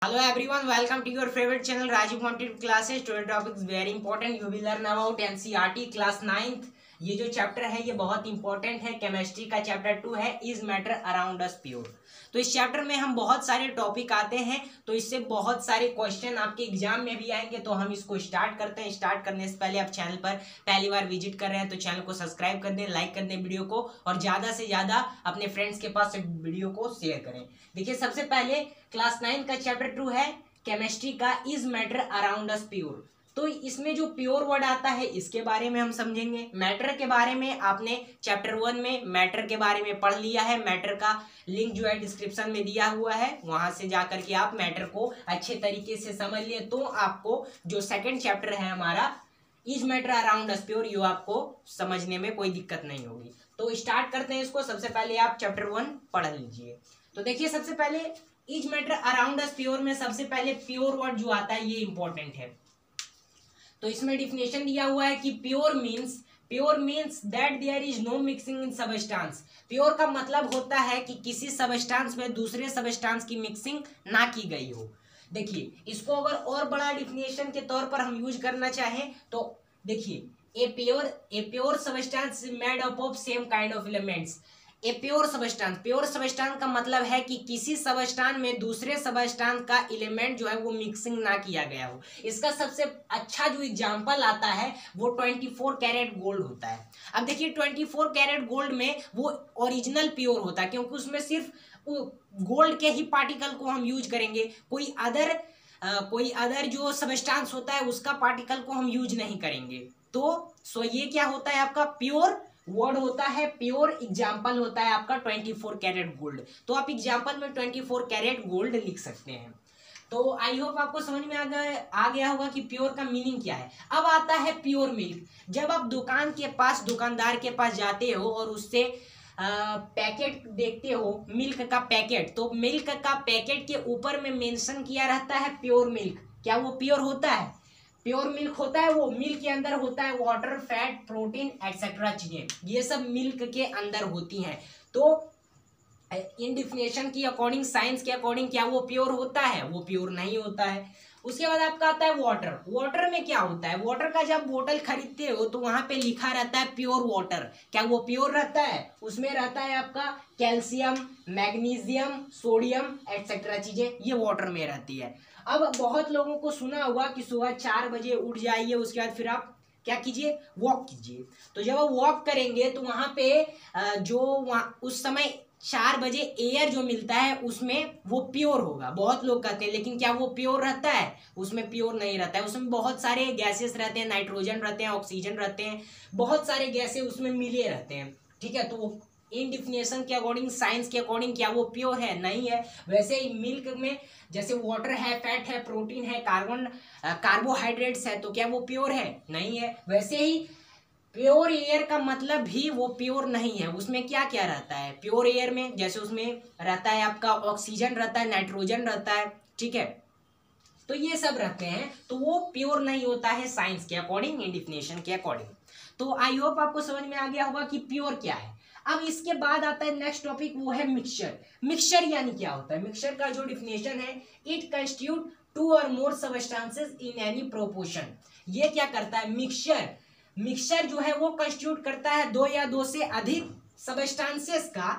Hello everyone, welcome to your favorite channel Rajiv Quantitative Classes. Today topic is very important. You will learn about NCERT class 9th. ये जो chapter है ये बहुत important है. Chemistry का chapter 2 है is matter around us pure. तो इस चैप्टर में हम बहुत सारे टॉपिक आते हैं, तो इससे बहुत सारे क्वेश्चन आपके एग्जाम में भी आएंगे. तो हम इसको स्टार्ट करते हैं. स्टार्ट करने से पहले आप चैनल पर पहली बार विजिट कर रहे हैं तो चैनल को सब्सक्राइब कर दें, लाइक कर दें वीडियो को, और ज़्यादा से ज़्यादा अपने फ्रेंड्स के पास वीडियो को शेयर करें. देखिए, सबसे पहले क्लास 9 का चैप्टर 2 है केमिस्ट्री का is matter around us pure. तो इसमें जो प्योर वर्ड आता है इसके बारे में हम समझेंगे. मैटर के बारे में आपने चैप्टर 1 में मैटर के बारे में पढ़ लिया है. मैटर का लिंक जो है डिस्क्रिप्शन में दिया हुआ है, वहां से जाकर के आप मैटर को अच्छे तरीके से समझ लिए तो आपको जो सेकंड चैप्टर है हमारा is matter around us pure, ये आपको समझने में कोई दिक्कत नहीं होगी. तो स्टार्ट करते हैं इसको. सबसे पहले आप चैप्टर 1 पढ़ लीजिए. तो देखिए, सबसे पहले is matter around us pure में सबसे पहले प्योर वर्ड जो आता है ये इंपॉर्टेंट है. तो इसमें डिफिनेशन दिया हुआ है कि pure means that there is no mixing in substance. Pure का मतलब होता है कि किसी सबस्टांस में दूसरे सबस्टांस की मिक्सिंग ना की गई हो. देखिए, इसको अगर और बड़ा डिफिनेशन के तौर पर हम यूज करना चाहें तो देखिए, a pure substance made up of same kind of elements. A pure substance का मतलब है कि किसी सबस्टांस में दूसरे सबस्टांस का एलिमेंट जो है वो मिक्सिंग ना किया गया हो. इसका सबसे अच्छा जो एग्जांपल आता है वो 24 कैरेट गोल्ड होता है. अब देखिए, 24 कैरेट गोल्ड में वो ओरिजिनल प्योर होता है क्योंकि उसमें सिर्फ गोल्ड के ही पार्टिकल को हम यूज करेंगे. कोई अदर जो सबस्टांस होता है उसका पार्टिकल को हम यूज नहीं करेंगे. तो ये क्या होता है आपका प्योर वर्ड होता है. प्योर एग्जाम्पल होता है आपका 24 कैरेट गोल्ड. तो आप एग्जाम्पल में 24 कैरेट गोल्ड लिख सकते हैं. तो आई होप आपको समझ में आ गया होगा कि प्योर का मीनिंग क्या है. अब आता है प्योर मिल्क. जब आप दुकानदार के पास जाते हो और उससे पैकेट देखते हो मिल्क का पैकेट, तो मिल्क का पैकेट के ऊपर में मेंशन किया रहता है प्योर मिल्क. क्या वो प्योर होता है? प्योर मिल्क होता है. वो मिल्क के अंदर होता है वाटर, फैट, प्रोटीन एक्सेट्रा चीजें, ये सब मिल्क के अंदर होती हैं. तो इन डिफिनेशन की अकॉर्डिंग, साइंस के अकॉर्डिंग, क्या वो प्योर होता है? वो प्योर नहीं होता है. उसके बाद आपका आता है वाटर. वाटर में क्या होता है? वाटर का जब बोतल खरीदते हो तो वहां पे लिखा रहता है प्योर वाटर. क्या वो प्योर रहता है? उसमें रहता है आपका कैल्शियम, मैग्नीशियम, सोडियम एक्सेट्रा चीजें, ये वाटर में रहती है. अब बहुत लोगों को सुना होगा कि सुबह 4 बजे उठ जाइए, उसके बाद फिर आप क्या कीजिए? वॉक कीजिए. तो जब आप वॉक करेंगे तो वहां पे उस समय 4 बजे एयर जो मिलता है उसमें वो प्योर होगा. बहुत लोग कहते हैं, लेकिन क्या वो प्योर रहता है? उसमें प्योर नहीं रहता है. उसमें बहुत सारे गैसेस रहते हैं, नाइट्रोजन रहते हैं, ऑक्सीजन रहते हैं, बहुत सारे गैसें उसमें मिले रहते हैं. ठीक है, तो इन डिफिनेशन के अकॉर्डिंग, साइंस के अकॉर्डिंग, क्या वो प्योर है? नहीं है. वैसे ही मिल्क में जैसे वाटर है, फैट है, प्रोटीन है, कार्बोहाइड्रेट्स है, तो क्या वो प्योर है? नहीं है. वैसे ही प्योर एयर का मतलब भी वो प्योर नहीं है. उसमें क्या क्या रहता है प्योर एयर में? जैसे उसमें रहता है आपका ऑक्सीजन रहता है, नाइट्रोजन रहता है. ठीक है, तो ये सब रहते हैं, तो वो प्योर नहीं होता है साइंस के अकॉर्डिंग, इन डिफिनेशन के अकॉर्डिंग. तो आई होप आपको समझ में आ गया होगा कि प्योर क्या है. अब इसके बाद आता है नेक्स्ट टॉपिक, वो है मिक्सचर. मिक्सचर यानी क्या होता है? मिक्सचर का जो डिफिनेशन है, इट कंस्टिट्यूट 2 और मोर सबस्टांसेस इन एनी प्रोपोर्शन. ये क्या करता है? मिक्सचर जो है वो कंस्टिट्यूट करता है 2 या 2 से अधिक सबस्टांसेस का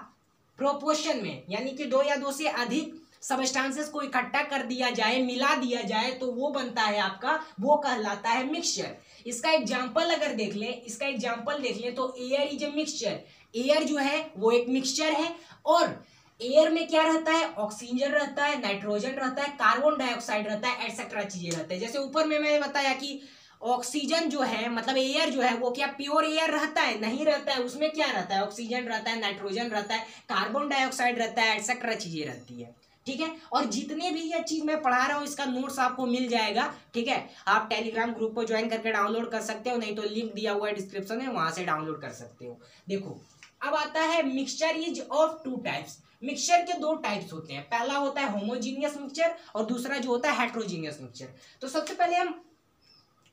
प्रोपोर्शन में. यानी कि 2 या 2 से अधिक सबस्टांसेस को इकट्ठा कर दिया जाए, मिला दिया जाए, तो वो बनता है आपका, वो कहलाता है मिक्सचर. इसका एग्जाम्पल अगर देख लें तो air is a mixture. Air जो है वो एक मिक्सचर है, और एयर में क्या रहता है? ऑक्सीजन रहता है, नाइट्रोजन रहता है, कार्बन डाइऑक्साइड रहता है, एक्सेट्रा चीजें रहते हैं. जैसे ऊपर में मैंने बताया कि ऑक्सीजन जो है, मतलब एयर जो है, वो क्या प्योर एयर रहता है? नहीं रहता है. उसमें क्या रहता है? ऑक्सीजन रहता है, नाइट्रोजन रहता है, कार्बन डाइऑक्साइड रहता है, एक्सेट्रा चीजें रहती है. ठीक है, और जितने भी ये चीज मैं पढ़ा रहा हूँ इसका नोट्स आपको मिल जाएगा. ठीक है, आप टेलीग्राम ग्रुप को ज्वाइन करके डाउनलोड कर सकते हो, नहीं तो लिंक दिया हुआ है डिस्क्रिप्शन में, वहां से डाउनलोड कर सकते हो. देखो, अब आता है mixture is of 2 types. Mixture के 2 टाइप्स होते हैं. पहला होता है होमोजीनियस मिक्सचर और दूसरा जो होता है हेट्रोजीनियस मिक्सचर. तो सबसे पहले हम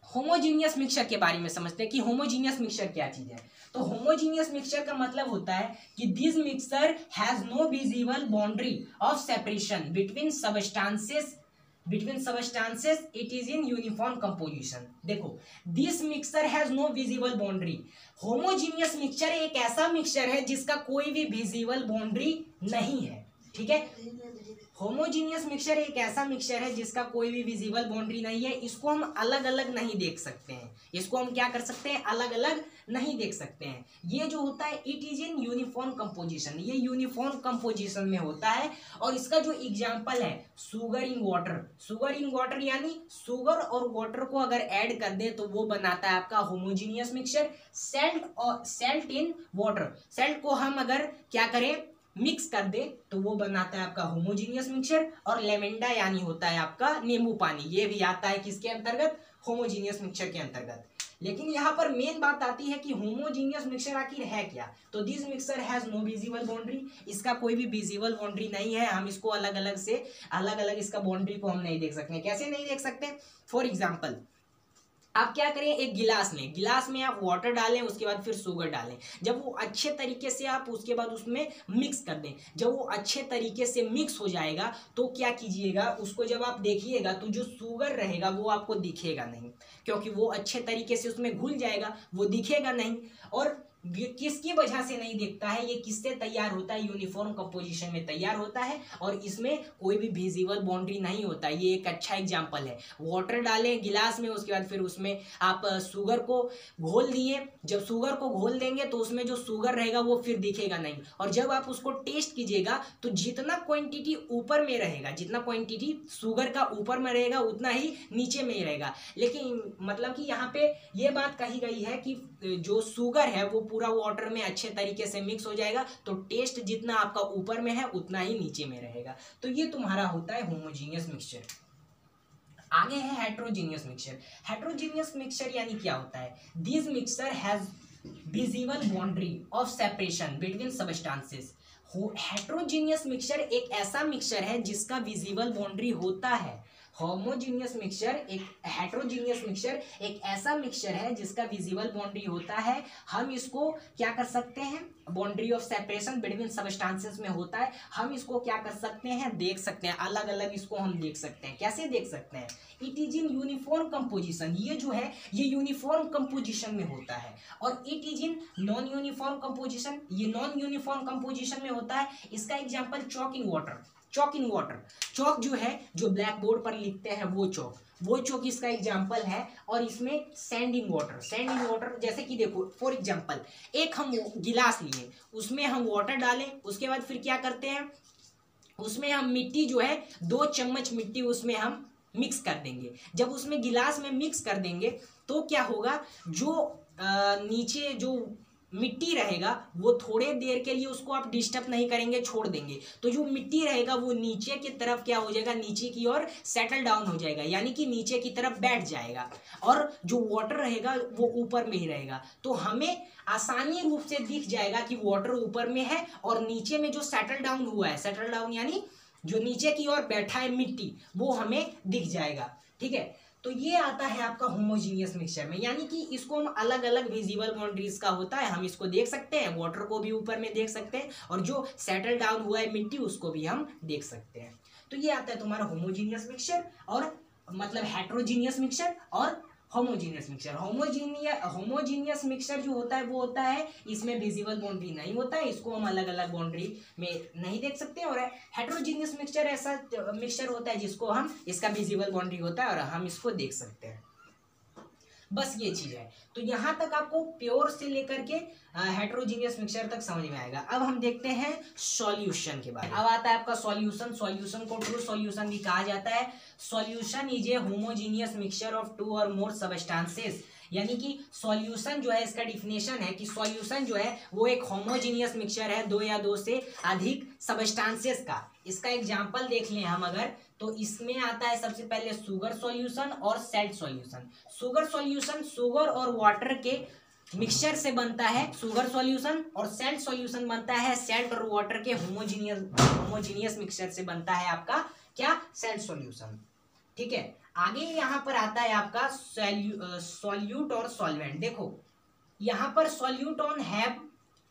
होमोजीनियस मिक्सचर के बारे में समझते हैं कि होमोजीनियस मिक्सचर क्या चीज है. तो होमोजीनियस मिक्सचर का मतलब होता है कि this mixture has no visible boundary of separation between substances between substances it is in uniform composition। देखो, this mixture has no visible boundary। Homogeneous mixture एक ऐसा मिक्सचर है जिसका कोई भी विजिबल बाउंड्री नहीं है, ठीक है। होमोजीनियस मिक्सचर एक ऐसा मिक्सचर है जिसका कोई भी विजिबल बाउंड्री नहीं है। इसको हम अलग अलग नहीं देख सकते हैं, इसको हम क्या कर सकते हैं, अलग अलग नहीं देख सकते हैं। ये जो होता है it is in uniform composition, ये यूनिफॉर्म कंपोजिशन में होता है। और इसका जो एग्जांपल है sugar in water, sugar in water यानी सुगर और वाटर को अगर ऐड कर दे तो वो बनाता है आपका होमोजीनियस मिक्सचर। सेल्ट और सेल्ट इन वाटर, सेल्ट को हम अगर क्या करें, मिक्स कर दे तो वो बनाता है आपका होमोजीनियस मिक्सचर। और लेमेंडा यानी होता है आपका नींबू पानी, ये भी आता है किसके अंतर्गत, होमोजीनियस मिक्सचर के अंतर्गत। लेकिन यहाँ पर मेन बात आती है कि होमोजीनियस मिक्सचर आखिर है क्या। तो this mixture has no visible boundary, इसका कोई भी विजिबल बाउंड्री नहीं है। हम इसको अलग अलग इसका बाउंड्री को हम नहीं देख सकते। कैसे नहीं देख सकते, फॉर एग्जाम्पल आप क्या करें, एक गिलास में आप वाटर डालें, उसके बाद फिर शुगर डालें। जब वो अच्छे तरीके से आप उसके बाद उसमें मिक्स कर दें, जब वो अच्छे तरीके से मिक्स हो जाएगा तो क्या कीजिएगा, उसको जब आप देखिएगा तो जो शुगर रहेगा वो आपको दिखेगा नहीं, क्योंकि वो अच्छे तरीके से उसमें घुल जाएगा, वो दिखेगा नहीं। और किसकी वजह से नहीं दिखता है, ये किससे तैयार होता है, यूनिफॉर्म कंपोजिशन में तैयार होता है और इसमें कोई भी विजिबल बाउंड्री नहीं होता। ये एक अच्छा एग्जांपल है। वाटर डालें गिलास में, उसके बाद फिर उसमें आप शुगर को घोल दिए। जब शुगर को घोल देंगे तो उसमें जो शुगर रहेगा वो फिर दिखेगा नहीं। और जब आप उसको टेस्ट कीजिएगा तो जितना क्वांटिटी ऊपर में रहेगा, जितना क्वांटिटी शुगर का ऊपर में रहेगा उतना ही नीचे में ही रहेगा। लेकिन मतलब कि यहाँ पे ये बात कही गई है कि जो शुगर है वो पूरा वाटर में अच्छे तरीके से मिक्स हो जाएगा, तो टेस्ट जितना आपका ऊपर में है उतना ही नीचे में रहेगा। तो ये तुम्हारा होता है होमोजीनियस मिक्सचर। आगे है हेट्रोजीनियस मिक्सचर। हेट्रोजीनियस मिक्सचर यानी क्या होता है, this mixture has visible boundary of separation between substances. Heterogeneous mixture एक ऐसा मिक्सचर है जिसका विजिबल बाउंड्री होता है। होमोजीनियस मिक्सचर, एक हेट्रोजीनियस मिक्सचर एक ऐसा मिक्सचर है जिसका विजिबल बाउंड्री होता है। हम इसको क्या कर सकते हैं, boundary of separation between substances में होता है। हम इसको क्या कर सकते हैं, देख सकते हैं, अलग अलग इसको हम देख सकते हैं। कैसे देख सकते हैं, it is in uniform composition, ये जो है ये यूनिफॉर्म कंपोजिशन में होता है। और it is in non uniform composition, ये नॉन यूनिफॉर्म कंपोजिशन में होता है। इसका example chalk in water, chalk in water, chalk जो है जो ब्लैक बोर्ड पर लिखते हैं वो चॉक इसका एग्जाम्पल है। और इसमें sand in water, sand in water जैसे कि देखो फॉर एग्जाम्पल एक हम गिलास लिए, उसमें हम वाटर डालें, उसके बाद फिर क्या करते हैं, उसमें हम मिट्टी जो है 2 चम्मच मिट्टी उसमें हम मिक्स कर देंगे। जब उसमें गिलास में मिक्स कर देंगे तो क्या होगा, जो नीचे जो मिट्टी रहेगा वो थोड़े देर के लिए उसको आप डिस्टर्ब नहीं करेंगे, छोड़ देंगे, तो जो मिट्टी रहेगा वो नीचे की तरफ क्या हो जाएगा, नीचे की ओर सेटल डाउन हो जाएगा, यानी कि नीचे की तरफ बैठ जाएगा। और जो वाटर रहेगा वो ऊपर में ही रहेगा। तो हमें आसानी रूप से दिख जाएगा कि वाटर ऊपर में है और नीचे में जो सेटल डाउन हुआ है, सेटल डाउन यानी जो नीचे की ओर बैठा है मिट्टी, वो हमें दिख जाएगा। ठीक है, तो ये आता है आपका होमोजीनियस मिक्सचर में, यानी कि इसको हम अलग अलग विजिबल बाउंड्रीज का होता है, हम इसको देख सकते हैं, वाटर को भी ऊपर में देख सकते हैं और जो सेटल डाउन हुआ है मिट्टी उसको भी हम देख सकते हैं। तो ये आता है तुम्हारा होमोजीनियस मिक्सचर और मतलब हेट्रोजीनियस मिक्सचर और होमोजीनियस मिक्सचर। होमोजीनियस मिक्सचर जो होता है वो होता है इसमें विजिबल बाउंड्री नहीं होता है, इसको हम अलग अलग बाउंड्री में नहीं देख सकते। और हेट्रोजीनियस मिक्सचर ऐसा मिक्सचर होता है जिसको हम, इसका विजिबल बाउंड्री होता है और हम इसको देख सकते हैं। बस ये चीज है। तो यहाँ तक आपको प्योर से लेकर के हेट्रोजीनियस मिक्सचर तक समझ में आएगा। अब हम देखते हैं सॉल्यूशन के बारे में। अब आता है आपका सॉल्यूशन। सॉल्यूशन को ट्रू सॉल्यूशन भी कहा जाता है। Solution is a homogeneous mixture of 2 और मोर सबस्टेंसेस, यानी कि सॉल्यूशन जो है, इसका डिफिनेशन है कि सॉल्यूशन जो है वो एक होमोजीनियस मिक्सचर है 2 या 2 से अधिक सबस्टेंसेस का। इसका एग्जांपल देख लें हम अगर, तो इसमें आता है सबसे पहले शुगर सॉल्यूशन और salt solution. Sugar solution sugar और वाटर के मिक्सचर से बनता है शुगर सॉल्यूशन, और सेल्ट सॉल्यूशन बनता है सेल्ट और वाटर के होमोजीनियस मिक्सचर से बनता है आपका क्या, सेल्ट सॉल्यूशन। ठीक है, आगे यहाँ पर आता है आपका सॉल्यूट और सॉल्वेंट। देखो यहाँ पर solute on have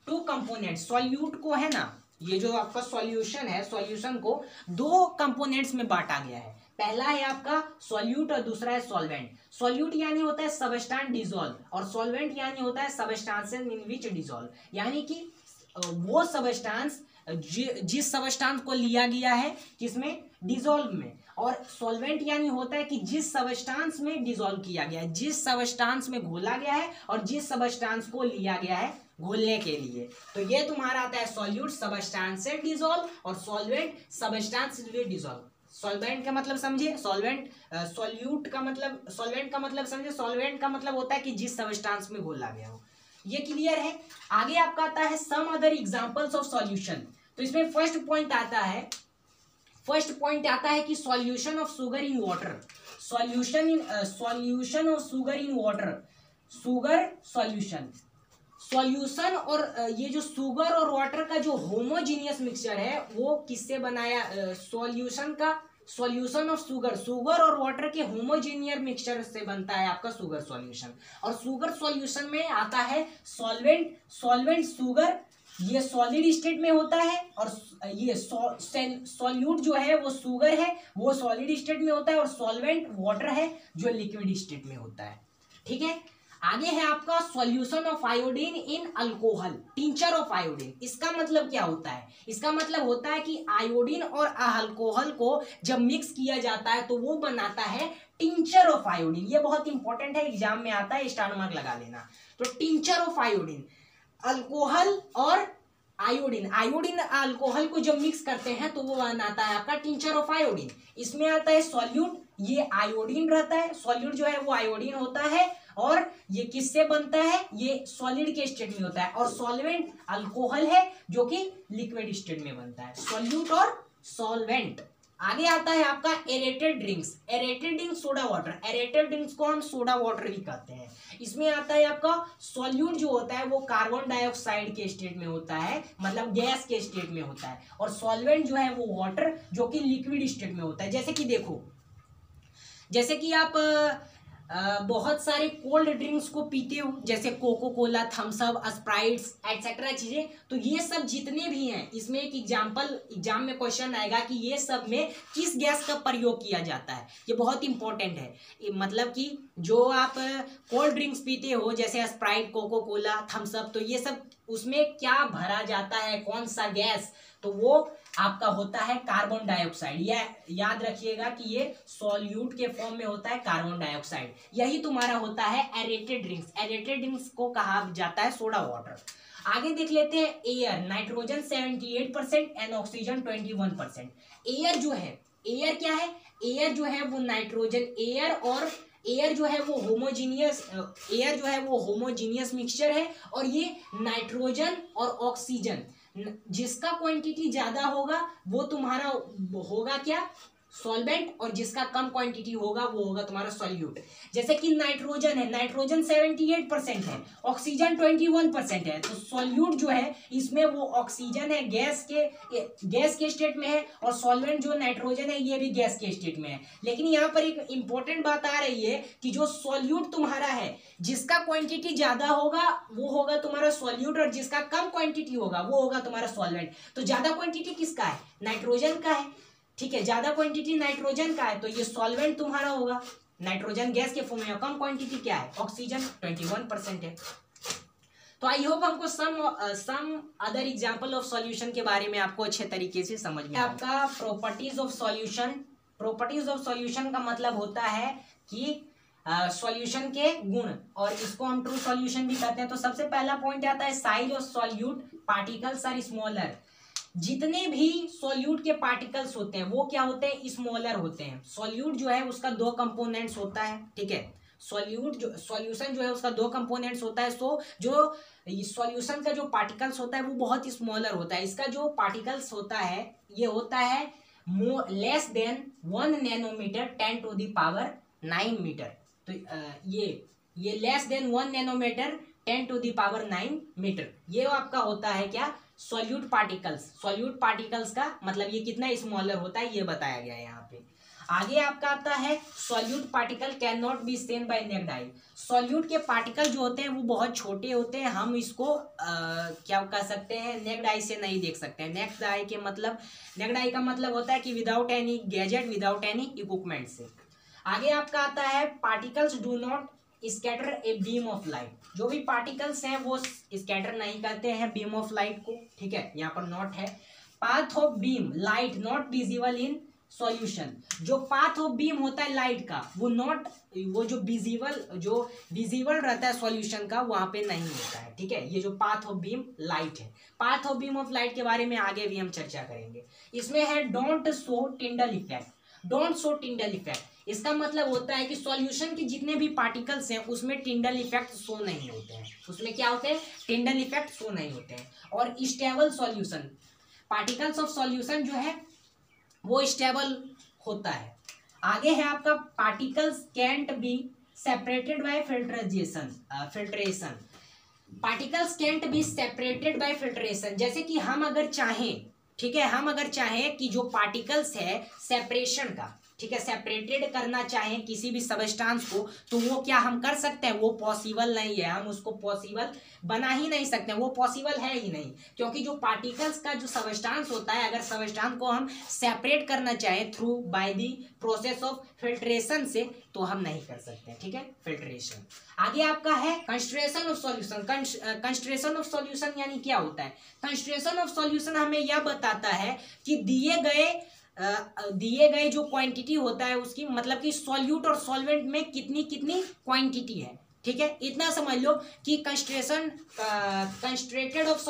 2 component. Solute को है ना, ये जो आपका सॉल्यूशन है, सॉल्यूशन को 2 कंपोनेंट्स में बांटा गया है। पहला है आपका सॉल्यूट और दूसरा है सॉल्वेंट। सॉल्यूट यानी होता है सबस्टेंस डिसॉल्व और सॉल्वेंट यानी होता है सबस्टेंसेस इन विच डिसॉल्व, यानी कि वो सबस्टेंस जिस सबस्टेंस को लिया गया है किसमें, डिसॉल्व में, और सॉल्वेंट यानी होता है कि जिस सबस्टेंस में डिसॉल्व किया गया है, जिस सबस्टेंस में घोला गया है और जिस सबस्टेंस को लिया गया है घोलने के लिए। तो ये तुम्हारा आता है सॉल्यूट सबस्टेंस से डिसॉल्व और सॉल्वेंट सबस्टेंस से डिसॉल्व। सॉल्वेंट का मतलब समझे, सॉल्वेंट सॉल्यूट का मतलब, सॉल्वेंट का मतलब समझे, सॉल्वेंट का मतलब होता है कि जिस सबस्टेंस में घोला गया हो। ये क्लियर है। आगे आपका आता है some other examples of solution. तो इसमें फर्स्ट पॉइंट आता है कि solution of sugar in water, solution of sugar in water, sugar solution और ये जो शुगर और वाटर का जो होमोजीनियस मिक्सचर है वो किससे बनाया, सॉल्यूशन ऑफ शुगर और वाटर के होमोजीनियस मिक्सचर से बनता है आपका शुगर सॉल्यूशन। और शुगर सॉल्यूशन में आता है सॉल्वेंट शुगर, ये सॉलिड स्टेट में होता है, और ये सॉल्यूट जो है वो शुगर है वो सॉलिड स्टेट में होता है, और सॉल्वेंट वाटर है जो लिक्विड स्टेट में होता है। ठीक है। आगे है आपका solution of iodine in alcohol, tincture of iodine. इसका मतलब क्या होता है, इसका मतलब होता है कि आयोडीन और अल्कोहल को जब मिक्स किया जाता है तो वो बनाता है टिंचर ऑफ आयोडीन। ये बहुत इंपॉर्टेंट है, एग्जाम में आता है, स्टार मार्क लगा लेना। तो टिंचर ऑफ आयोडीन, अल्कोहल और आयोडीन, अल्कोहल को जब मिक्स करते हैं तो वो बनाता है आपका टिंचर ऑफ आयोडीन। इसमें आता है सॉल्यूट, ये आयोडीन रहता है, सॉल्यूट जो है वो आयोडीन होता है, और ये किससे बनता है, ये सॉलिड के स्टेट में होता है, और सॉल्वेंट अल्कोहल है जो कि लिक्विड स्टेट में बनता है, सॉल्यूट और सॉल्वेंट। आगे आता है आपका aerated drinks, soda water, aerated drinks को हम सोडा वाटर भी कहते हैं। इसमें आता है आपका सॉल्यूट जो होता है वो कार्बन डाइऑक्साइड के स्टेट में होता है, मतलब गैस के स्टेट में होता है, और सॉल्वेंट जो है वो वाटर जो कि लिक्विड स्टेट में होता है। जैसे कि देखो, जैसे कि आप बहुत सारे कोल्ड ड्रिंक्स को पीते हो, जैसे Coca Cola, Thums Up, Sprites etcetera चीजें, तो ये सब जितने भी हैं इसमें एक एग्जाम में क्वेश्चन आएगा कि ये सब में किस गैस का प्रयोग किया जाता है। ये बहुत इंपॉर्टेंट है, मतलब कि जो आप कोल्ड ड्रिंक्स पीते हो जैसे Sprite, Coca Cola, Thums Up, तो ये सब उसमें क्या भरा जाता है, कौन सा गैस, तो वो आपका होता है कार्बन डाइऑक्साइड। यह याद रखिएगा कि ये सॉल्यूट के फॉर्म में होता है कार्बन डाइऑक्साइड। यही तुम्हारा होता है एरेटेड ड्रिंक्स, एरेटेड ड्रिंक्स को कहा जाता है सोडा वाटर। आगे देख लेते हैं air, nitrogen 78% and oxygen 21%। Air जो है, एयर क्या है, एयर जो है वो नाइट्रोजन, एयर जो है वो होमोजीनियस मिक्सचर है, और ये नाइट्रोजन और ऑक्सीजन, जिसका क्वांटिटी ज्यादा होगा वो तुम्हारा होगा क्या, सॉल्वेंट, और जिसका कम क्वांटिटी होगा वो होगा तुम्हारा सॉल्यूट। जैसे कि नाइट्रोजन है, नाइट्रोजन 78% है, ऑक्सीजन 21% है, तो सॉल्यूट जो है इसमें वो ऑक्सीजन है, गैस के स्टेट में है, और सॉल्वेंट जो नाइट्रोजन है ये भी गैस के स्टेट में है। लेकिन यहाँ पर एक इंपॉर्टेंट बात आ रही है कि जो सॉल्यूट तुम्हारा है जिसका क्वांटिटी ज्यादा होगा वो होगा तुम्हारा सॉल्यूट, और जिसका कम क्वांटिटी होगा वो होगा तुम्हारा सॉल्वेंट। तो ज्यादा क्वांटिटी किसका है, नाइट्रोजन का है। ठीक है, ज्यादा क्वांटिटी नाइट्रोजन का है तो ये सॉल्वेंट तुम्हारा होगा, नाइट्रोजन गैस के फॉर्म में। कम क्वांटिटी क्या है, ऑक्सीजन 21% है। तो आई होप हमको some other example of solution के बारे में आपको अच्छे तरीके से समझ में। आपका प्रॉपर्टीज ऑफ सॉल्यूशन का मतलब होता है कि सॉल्यूशन के गुण, और इसको हम ट्रू सॉल्यूशन भी कहते हैं। तो सबसे पहला पॉइंट आता है size of solute particles are smaller. जितने भी सॉल्यूट के पार्टिकल्स होते हैं वो क्या होते हैं, स्मॉलर होते हैं। सॉल्यूट जो है उसका दो कंपोनेंट्स होता है, ठीक है, सॉल्यूशन जो है उसका दो कंपोनेंट्स होता है। सो जो सॉल्यूशन का जो पार्टिकल्स होता है वो बहुत स्मॉलर होता है। इसका जो पार्टिकल्स होता है ये होता है लेस देन 1 नैनोमीटर 10⁻⁹ मीटर। तो ये लेस देन 1 नैनोमीटर 10⁻⁹ मीटर, ये आपका होता है क्या, सॉल्यूट पार्टिकल्स का मतलब ये कितना स्मॉलर होता है ये बताया गया है यहाँ पे। आगे आपका आता है solute particle can not be seen by naked eye. Solute के पार्टिकल जो होते हैं वो बहुत छोटे होते हैं, हम इसको क्या कह सकते हैं, नेक्ड आई से नहीं देख सकते हैं। नेक्ड आई का मतलब होता है कि without any gadget, without any equipment से। आगे आपका आता है particles do not scatter a beam of light. जो भी पार्टिकल्स हैं वो स्कैटर नहीं करते हैं बीम ऑफ लाइट को, ठीक है, यहाँ पर नॉट है। Path of beam light not visible in solution. जो पाथ ऑफ बीम होता है लाइट का वो जो विजिबल रहता है सॉल्यूशन का, वहां पे नहीं होता है, ठीक है। ये जो पाथ ऑफ बीम लाइट है, path of beam of light के बारे में आगे भी हम चर्चा करेंगे। इसमें है don't show Tyndall effect. Don't show Tyndall effect इसका मतलब होता है कि सॉल्यूशन के जितने भी पार्टिकल्स हैं उसमें टिंडल इफेक्ट शो नहीं होते हैं। उसमें क्या होते हैं, टिंडल इफेक्ट शो नहीं होते हैं। और stable solution, particles of solution जो है वो स्टेबल होता है। आगे है आपका particles cantt be separated by filtration. Particles cantt be separated by filtration. जैसे कि हम अगर चाहें, ठीक है, हम अगर चाहें कि जो पार्टिकल्स है सेपरेशन का, ठीक है, सेपरेटेड करना चाहें किसी भी सबस्टांस को, तो वो क्या हम कर सकते हैं, वो पॉसिबल नहीं है। हम उसको पॉसिबल बना ही नहीं सकते, वो पॉसिबल है ही नहीं। क्योंकि जो पार्टिकल्स का जो सबस्टांस होता है, अगर सबस्टांस को हम सेपरेट करना चाहें through by the process of filtration से, तो हम नहीं कर सकते, ठीक है, फिल्ट्रेशन। आगे आपका है concentration of solution. Concentration of solution यानी क्या होता है? कंसंट्रेशन ऑफ सॉल्यूशन हमें यह बताता है कि दिए गए जो क्वांटिटी होता है उसकी, मतलब कि सॉल्यूट और सॉल्वेंट में कितनी क्वांटिटी है, ठीक है। इतना समझ लो कि कंसंट्रेशन ऑफ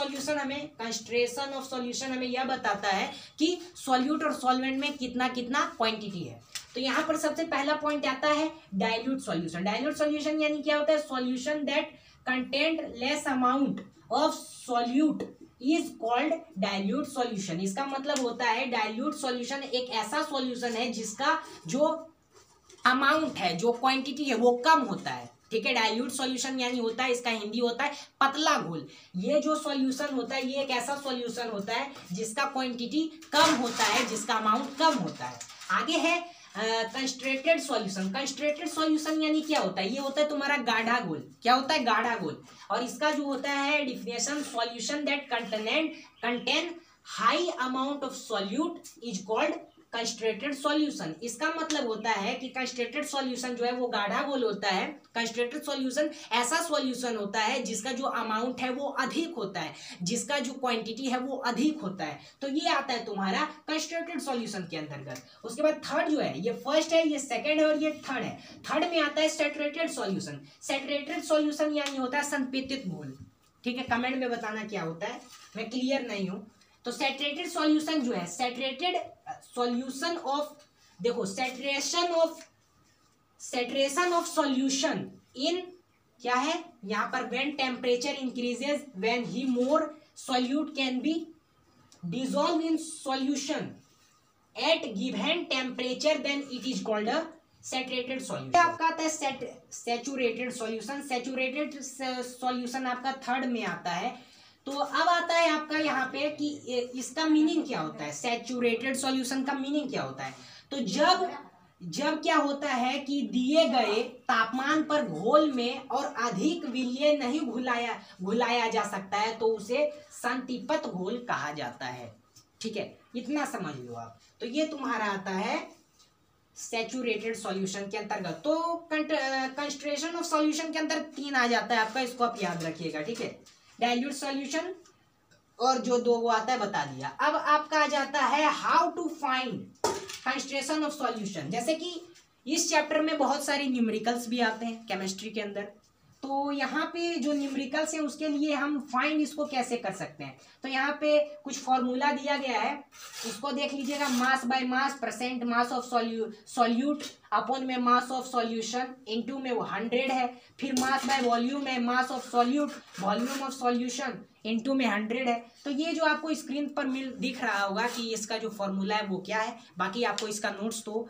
सॉल्यूशन हमें यह बताता है कि सॉल्यूट और सॉल्वेंट में कितना क्वांटिटी है। तो यहाँ पर सबसे पहला पॉइंट आता है डाइल्यूट सॉल्यूशन। डाइल्यूट सॉल्यूशन यानी क्या होता है? Solution that content less amount of solute is called dilute solution. इसका मतलब होता है डाइल्यूट सॉल्यूशन एक ऐसा सॉल्यूशन है जिसका जो अमाउंट है, जो क्वांटिटी है, वो कम होता है, ठीक है। डाइल्यूट सॉल्यूशन यानी होता है, इसका हिंदी होता है पतला घोल। ये जो सॉल्यूशन होता है ये एक ऐसा सॉल्यूशन होता है जिसका क्वांटिटी कम होता है, जिसका अमाउंट कम होता है। आगे है कंसंट्रेटेड सॉल्यूशन। कंसंट्रेटेड सॉल्यूशन यानी क्या होता है? ये होता है तुम्हारा गाढ़ा घोल। क्या होता है? गाढ़ा घोल। और इसका जो होता है definition, solution that contain high amount of solute is called concentrated solution. इसका मतलब होता है कि कंसंट्रेटेड सॉल्यूशन जो है वो गाढ़ा घोल होता है। कंसंट्रेटेड सॉल्यूशन ऐसा सॉल्यूशन होता है जिसका जो अमाउंट है वो अधिक होता है, जिसका जो क्वांटिटी है वो अधिक होता है। तो ये आता है तुम्हारा कंसंट्रेटेड सॉल्यूशन के अंतर्गत। उसके बाद थर्ड जो है, ये फर्स्ट है, ये सेकंड है और ये थर्ड है। थर्ड में आता है सैचुरेटेड सॉल्यूशन। सैचुरेटेड सॉल्यूशन यानी होता है संतृप्त घोल, ठीक है। कमेंट में बताना क्या होता है, मैं क्लियर नहीं हूं। तो सैचुरेटेड सॉल्यूशन जो है, सैचुरेटेड सॉल्यूशन ऑफ, देखो सैचुरेशन ऑफ सॉल्यूशन इन क्या है यहाँ पर, when temperature increases when he more solute can be dissolve in solution at given temperature then it is called a saturated solution. आपका आता है सैचुरेटेड सॉल्यूशन। सैचुरेटेड सॉल्यूशन आपका third में आता है। तो अब आता है आपका यहाँ पे कि इसका मीनिंग क्या होता है, सैचुरेटेड सॉल्यूशन का मीनिंग क्या होता है। तो जब क्या होता है कि दिए गए तापमान पर घोल में और अधिक विलय नहीं घुलाया जा सकता है तो उसे संतृप्त घोल कहा जाता है, ठीक है। इतना समझ लो आप। तो ये तुम्हारा आता है सैचुरेटेड सॉल्यूशन के अंतर्गत। तो कंसंट्रेशन ऑफ सॉल्यूशन के अंदर 3 आ जाता है आपका, इसको आप याद रखिएगा, ठीक है। डाइल्यूट सॉल्यूशन और जो 2 वो आता है बता दिया। अब आपका आ जाता है how to find concentration of solution. जैसे कि इस चैप्टर में बहुत सारे न्यूमेरिकल्स भी आते हैं केमिस्ट्री के अंदर। तो यहाँ पे जो न्यूमेरिकल्स हैं उसके लिए हम फाइंड इसको कैसे कर सकते हैं। तो यहाँ पे कुछ फॉर्मूला दिया गया है, उसको देख लीजिएगा। Mass by mass, percent mass of solute upon में मास ऑफ सॉल्यूशन, इनटू में वो 100 है। फिर मास बाय वॉल्यूम है, mass of solute volume of solution into में 100 है। तो ये जो आपको स्क्रीन पर दिख रहा होगा कि इसका जो फॉर्मूला है वो क्या है। बाकी आपको इसका नोट्स तो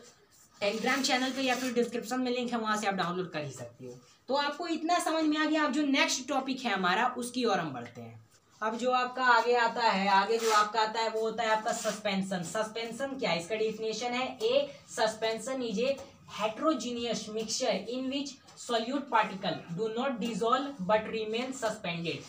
टेलीग्राम चैनल पे या फिर डिस्क्रिप्शन में लिंक है, वहां से आप डाउनलोड कर ही सकते हो। तो आपको इतना समझ में आ गया। अब जो नेक्स्ट टॉपिक है हमारा उसकी ओर हम बढ़ते हैं। अब जो आपका आगे आता है, आगे जो आपका आता है वो होता है आपका सस्पेंशन। सस्पेंशन क्या है, इसका डेफिनेशन है a suspension is a heterogeneous mixture in which solute particle do not dissolve but remain suspended.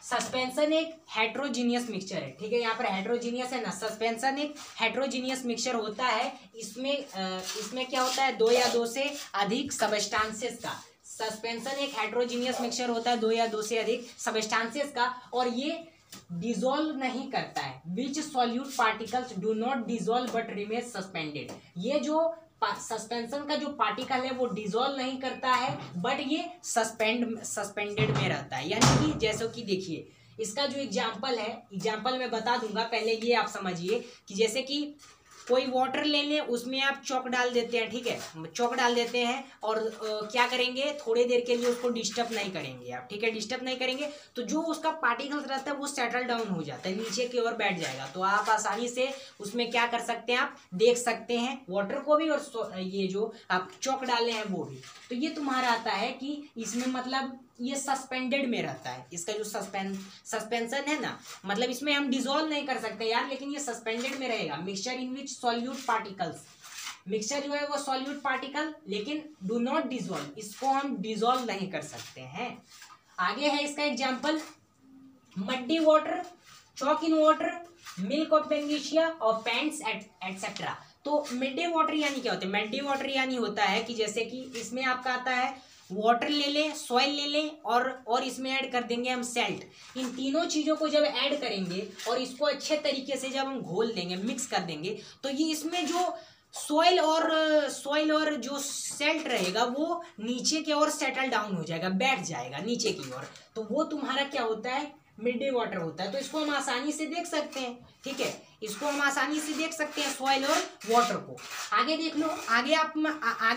Suspension एक हेट्रोजीनियस मिक्सचर है, ठीक है, यहाँ पर हेट्रोजीनियस है ना, सस्पेंशन एक हेट्रोजीनियस मिक्सचर होता है। इसमें क्या होता है, 2 या 2 से अधिक सबस्टांसेस का। सस्पेंशन एक हेट्रोजीनियस मिक्सचर होता है 2 या 2 से अधिक सबस्टांसेस का, और ये डिसॉल्व नहीं करता है। Which solute particles do not dissolve but remain suspended. ये जो सस्पेंशन का जो पार्टिकल है वो डिसॉल्व नहीं करता है, बट ये सस्पेंडेड में रहता है। यानी कि जैसे कि देखिए इसका जो एग्जाम्पल मैं बता दूंगा, पहले ये आप समझिए कि जैसे कि कोई वाटर ले लें, उसमें आप चॉक डाल देते हैं, ठीक है, चॉक डाल देते हैं और क्या करेंगे, थोड़ी देर के लिए उसको डिस्टर्ब नहीं करेंगे आप, ठीक है, डिस्टर्ब नहीं करेंगे तो जो उसका पार्टिकल्स रहता है वो सेटल डाउन हो जाता है, नीचे की ओर बैठ जाएगा। तो आप आसानी से उसमें क्या कर सकते हैं, आप देख सकते हैं वाटर को भी और ये जो आप चॉक डाले हैं वो भी। तो ये तुम्हारा आता है कि इसमें मतलब ये सस्पेंडेड में रहता है। इसका जो सस्पेंशन है ना, मतलब इसमें हम डिसॉल्व नहीं कर सकते यार, लेकिन ये सस्पेंडेड में रहेगा। Mixture in which solute particles, mixture जो है वो सॉल्यूट पार्टिकल, लेकिन डू नॉट डिसॉल्व, इसको हम डिसॉल्व नहीं कर सकते हैं। आगे है इसका example, muddy water, chalk in water, milk of magnesia और पेंट्स एटसेट्रा। तो मिड्डी वाटर यानी क्या होता है, मड्डी वाटर यानी होता है कि जैसे कि इसमें आपका आता है वाटर ले लें, सॉइल ले लें और इसमें ऐड कर देंगे हम सेल्ट। इन तीनों चीज़ों को जब ऐड करेंगे और इसको अच्छे तरीके से जब हम घोल देंगे, मिक्स कर देंगे, तो ये इसमें जो सॉइल और जो सेल्ट रहेगा वो नीचे की ओर सेटल डाउन हो जाएगा, बैठ जाएगा नीचे की ओर। तो वो तुम्हारा क्या होता है, मिड डे वाटर होता है। तो इसको हम आसानी से देख सकते हैं, ठीक है, इसको हम आसानी से देख सकते हैं सॉइल और वाटर को। आगे देख लो, आगे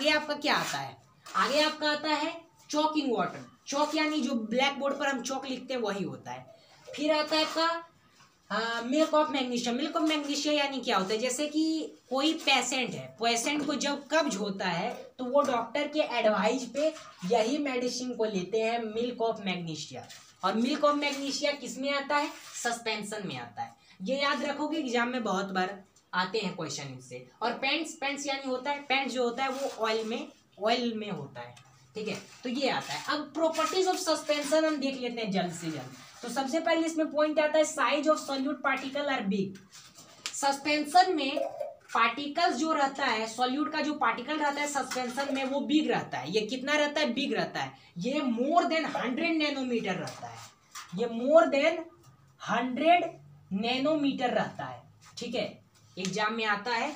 आपका क्या आता है, आगे आपका आता है चॉक इन वाटर। चॉक यानी जो ब्लैक बोर्ड पर हम चॉक लिखते हैं वही होता है। फिर आता है आपका milk of magnesia. Milk of magnesia यानी क्या होता है, जैसे कि कोई पेशेंट है, पेशेंट को जब कब्ज होता है तो वो डॉक्टर के एडवाइस पे यही मेडिसिन को लेते हैं, मिल्क ऑफ मैग्नीशिया। और मिल्क ऑफ मैग्नीशिया किस में आता है, सस्पेंशन में आता है। ये याद रखोगे, एग्जाम में बहुत बार आते हैं क्वेश्चन इससे। और पेंट्स यानी होता है, पेंट्स जो होता है वो ऑयल में होता है, ठीक है। तो ये आता है। अब प्रॉपर्टीज ऑफ सस्पेंशन हम देख लेते हैं जल्द से जल्द। तो सबसे पहले इसमें पॉइंट आता है size of solute particle are big. Suspension में पार्टिकल्स जो रहता है, सॉल्यूट का जो पार्टिकल रहता है सस्पेंशन में वो बिग रहता है। ये कितना रहता है, बिग रहता है। ये मोर देन 100 नैनोमीटर रहता है, ये मोर देन 100 नैनोमीटर रहता है, ठीक है, एग्जाम में आता है।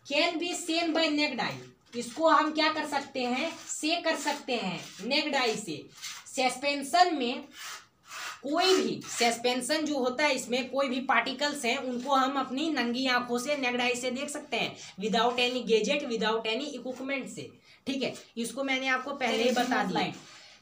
Can be seen by naked eye, इसको हम क्या कर सकते हैं, से कर सकते हैं नेक्ड आई से। सस्पेंशन में कोई भी, सस्पेंशन जो होता है इसमें कोई भी पार्टिकल्स हैं उनको हम अपनी नंगी आंखों से नेक्ड आई से देख सकते हैं, without any gadget, without any equipment से, ठीक है। इसको मैंने आपको पहले ही बता दिया।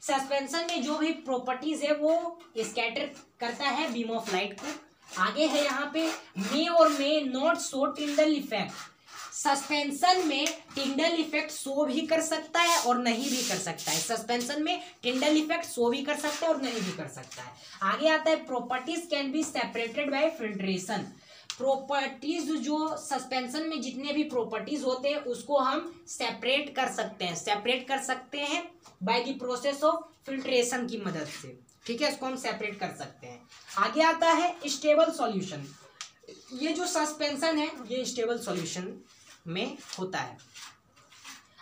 सस्पेंशन में जो भी प्रॉपर्टीज है वो स्कैटर करता है बीम ऑफ लाइट को। आगे है यहाँ पे मे और may not show Tyndall effect. Suspension में टिंडल इफेक्ट शो भी कर सकता है और नहीं भी कर सकता है। सस्पेंशन में टिंडल इफेक्ट शो भी कर सकता है और नहीं भी कर सकता है। आगे आता है properties can be separated by filtration. Properties जो सस्पेंशन में जितने भी प्रॉपर्टीज होते हैं उसको हम सेपरेट कर सकते हैं by the process of filtration की मदद से, ठीक है, इसको हम सेपरेट कर सकते हैं। आगे आता है स्टेबल सॉल्यूशन। ये जो सस्पेंशन है ये स्टेबल सॉल्यूशन में होता है।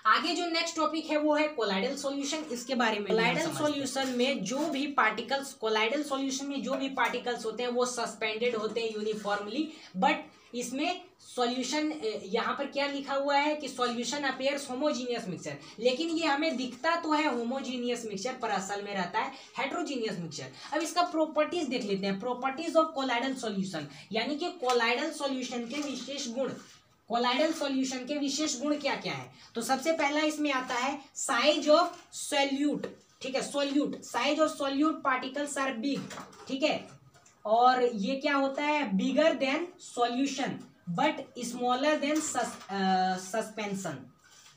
आगे जो नेक्स्ट टॉपिक है वो है कोलाइडल सॉल्यूशन। इसके बारे में कोलाइडल सॉल्यूशन में जो भी पार्टिकल्स, कोलाइडल सॉल्यूशन में जो भी पार्टिकल्स होते हैं वो सस्पेंडेड होते हैं यूनिफॉर्मली, बट इसमें सॉल्यूशन यहाँ पर क्या लिखा हुआ है कि सॉल्यूशन अपीयर्स होमोजीनियस मिक्सचर, लेकिन ये हमें दिखता तो है होमोजीनियस मिक्सचर पर असल में रहता है हेट्रोजीनियस मिक्सचर। अब इसका प्रॉपर्टीज देख लेते हैं, प्रॉपर्टीज ऑफ कोलाइडल सॉल्यूशन, यानी कि कोलाइडल सॉल्यूशन के विशेष गुण। कोलाइडल सॉल्यूशन के विशेष गुण क्या क्या है, तो सबसे पहला इसमें आता है साइज ऑफ सॉल्यूट, ठीक है, solute, size of solute particles are big, ठीक है, और ये क्या होता है, bigger than solution but smaller than suspension,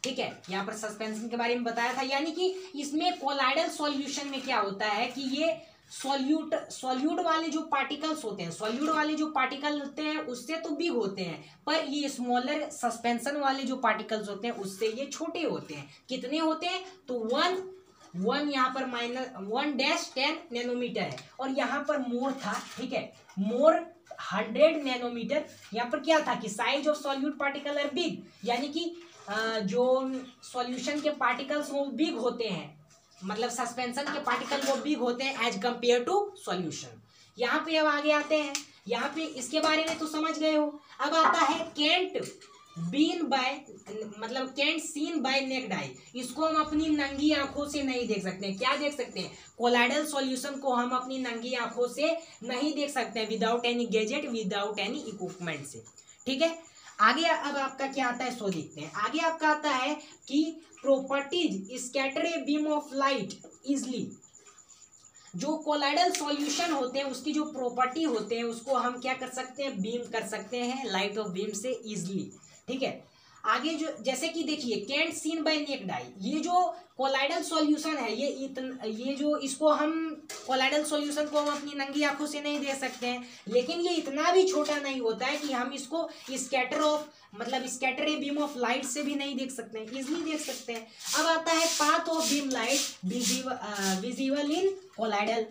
ठीक है। यहाँ पर सस्पेंशन के बारे में बताया था, यानी कि इसमें कोलाइडल सॉल्यूशन में क्या होता है कि ये सॉल्यूट वाले जो पार्टिकल्स होते हैं, सॉल्यूट वाले जो पार्टिकल होते हैं उससे तो बिग होते हैं, पर ये स्मॉलर सस्पेंशन वाले जो पार्टिकल्स होते हैं उससे ये छोटे होते हैं। कितने होते हैं? तो वन यहाँ पर -1-10 नैनोमीटर है, और यहाँ पर मोर था, ठीक है, मोर 100 नैनोमीटर। यहाँ पर क्या था कि size of solute particle are big, यानी कि जो सॉल्यूशन के पार्टिकल्स वो बिग होते हैं, मतलब सस्पेंशन के पार्टिकल वो बिग होते हैं एज कंपेयर टू सॉल्यूशन। यहाँ पे अब आगे आते हैं, यहाँ पे इसके बारे में तो समझ गए हो। अब आता है can't seen by naked eye. इसको हम अपनी नंगी आंखों से नहीं देख सकते हैं। क्या देख सकते हैं? कोलाइडल सॉल्यूशन को हम अपनी नंगी आंखों से नहीं देख सकते हैं, without any gadget, without any equipment से, ठीक है। आगे अब आपका क्या आता है सो देखते हैं। आगे आपका आता है कि properties scatter a beam of light easily. जो कोलाइडल सॉल्यूशन होते हैं उसकी जो प्रॉपर्टी होते हैं उसको हम क्या कर सकते हैं? बीम कर सकते हैं लाइट ऑफ बीम से इजली, ठीक है। आगे जो जैसे कि देखिए can't seen by naked eye, ये जो कोलाइडल सॉल्यूशन है ये जो इसको हम कोलाइडल सॉल्यूशन को हम अपनी नंगी आंखों से नहीं देख सकते हैं, लेकिन ये इतना भी छोटा नहीं होता है कि हम इसको scatter a beam of light से भी नहीं देख सकते हैं, इजली देख सकते हैं। अब आता है path of beam light visible in colloidal.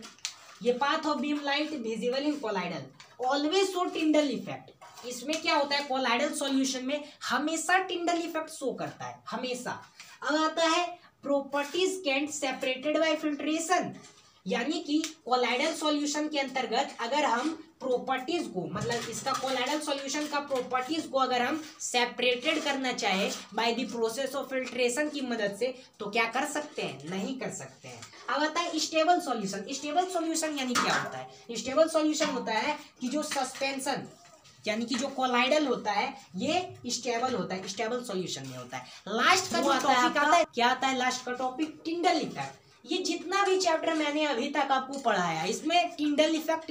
ये path of beam light visible in colloidal always show Tyndall effect. इसमें क्या होता है? कोलाइडल सॉल्यूशन में हमेशा टिंडल इफेक्ट शो करता है, हमेशा। अब आता है properties can't separated by filtration, यानी कि कोलाइडल सॉल्यूशन के अंतर्गत अगर हम प्रॉपर्टीज को, मतलब इसका कोलाइडल सॉल्यूशन का प्रॉपर्टीज को अगर हम सेपरेटेड करना चाहे by the process of filtration की मदद से, तो क्या कर सकते हैं? नहीं कर सकते हैं। अब आता है स्टेबल सॉल्यूशन। स्टेबल सॉल्यूशन यानी क्या होता है? स्टेबल सॉल्यूशन होता है कि जो सस्पेंशन यानी कि जो कोलाइडल होता है ये स्टेबल होता है, स्टेबल सॉल्यूशन में होता है। लास्ट का जो टॉपिक आता है, क्या आता है लास्ट का टॉपिक? Tyndall effect. ये जितना भी चैप्टर मैंने अभी तक आपको पढ़ाया इसमें टिंडल इफेक्ट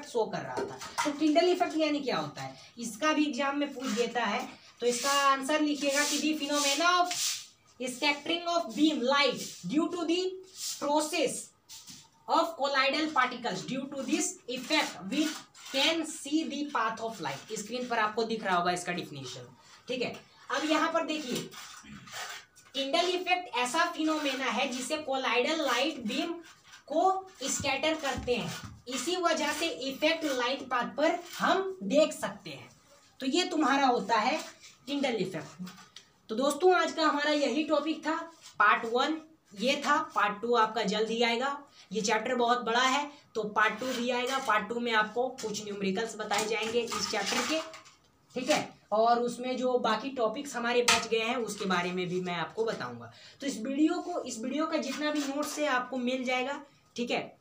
शो कर रहा था। तो टिंडल इफेक्ट यानी क्या होता है? इसका भी एग्जाम में पूछ देता है, तो इसका आंसर लिखिएगा कि the phenomena of scattering of beam light due to the process of colloidal particles, due to this effect we can see the path of light. Screen पर आपको दिख रहा होगा इसका डिफिनीशन, ठीक है। अब यहाँ पर देखिए टिंडल इफेक्ट ऐसा फिनोमेना है जिसे कोलाइडल लाइट बीम को स्कैटर करते हैं, इसी वजह से इफेक्ट लाइट पाथ पर हम देख सकते हैं। तो ये तुम्हारा होता है टिंडल इफेक्ट। तो दोस्तों आज का हमारा यही टॉपिक था, पार्ट 1 ये था। पार्ट 2 आपका जल्द ही आएगा। ये चैप्टर बहुत बड़ा है तो पार्ट 2 भी आएगा। पार्ट 2 में आपको कुछ न्यूमेरिकल्स बताए जाएंगे इस चैप्टर के, ठीक है, और उसमें जो बाकी टॉपिक्स हमारे बच गए हैं उसके बारे में भी मैं आपको बताऊंगा। तो इस वीडियो का जितना भी नोट्स है आपको मिल जाएगा, ठीक है।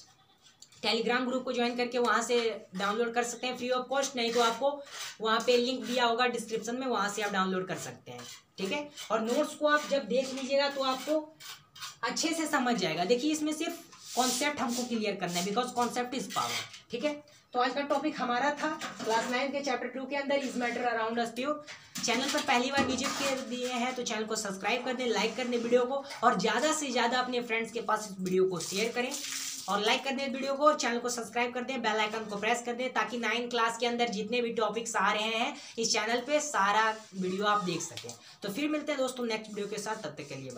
टेलीग्राम ग्रुप को ज्वाइन करके वहाँ से डाउनलोड कर सकते हैं फ्री ऑफ कॉस्ट, नहीं तो आपको वहाँ पे लिंक दिया होगा डिस्क्रिप्शन में, वहाँ से आप डाउनलोड कर सकते हैं, ठीक है। और नोट्स को आप जब देख लीजिएगा तो आपको अच्छे से समझ जाएगा। देखिए इसमें सिर्फ कॉन्सेप्ट हमको क्लियर करना है, बिकॉज कॉन्सेप्ट इज पावर, ठीक है। तो आज का टॉपिक हमारा था क्लास 9 के चैप्टर 2 के अंदर is matter around us pure. Channel पर पहली बार विजिट कर दिए हैं तो चैनल को सब्सक्राइब कर दें, लाइक कर दें वीडियो को, और ज़्यादा से ज़्यादा अपने फ्रेंड्स के पास इस वीडियो को शेयर करें और लाइक कर दें वीडियो को, और चैनल को सब्सक्राइब कर दें, बेल आइकन को प्रेस कर दें, ताकि 9 क्लास के अंदर जितने भी टॉपिक्स आ रहे हैं इस चैनल पे सारा वीडियो आप देख सकें। तो फिर मिलते हैं दोस्तों नेक्स्ट वीडियो के साथ, तब तक के लिए।